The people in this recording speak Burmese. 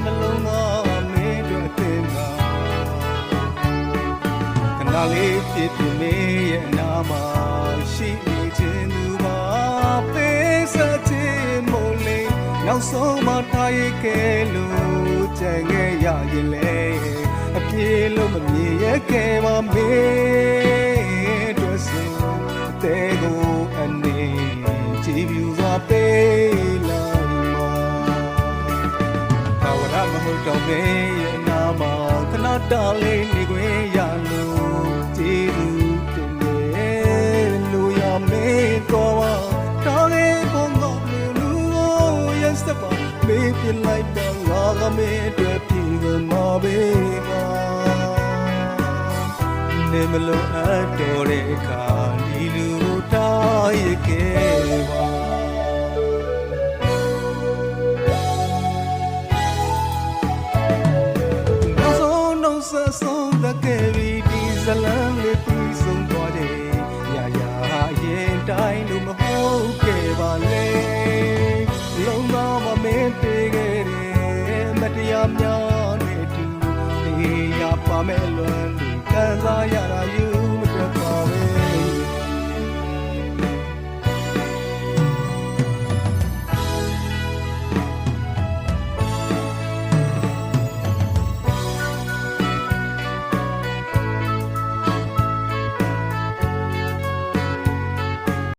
နှလုံးသားမင်းတို့တင်ပါခဏလေးဖြစ်ဖြစ်မင်းရဲ့အနာမှာရှိနေခြင်းသူပါပေးဆက်ခြင်းမို့လေနောက်ဆုံးမှထားရခဲ့လို့ကြံခဲ့ရရင်လေအပြေလို့မမြင်ရခဲ့ပါမင်းတို့ဆိုတဲ့ကိုအနေကြည်ပြူစွာပေးလိုက်မှာသာဝရမဟုတ်တော့မင်းရဲ့နာမခဏတားလေးနေခွင့်ရလို့ကြည်သူတင်တယ်လို့ရမင်းတော့တားလေးဘုံကလူရဲ့စပါမေးပြလိုက်တော့ငါကမင်းအတွက်ပြည်ကမှာပေးပါနေမလို့အတော်တဲ့အခါဒီလူတားရခဲ့ပါနောက်ဆုံး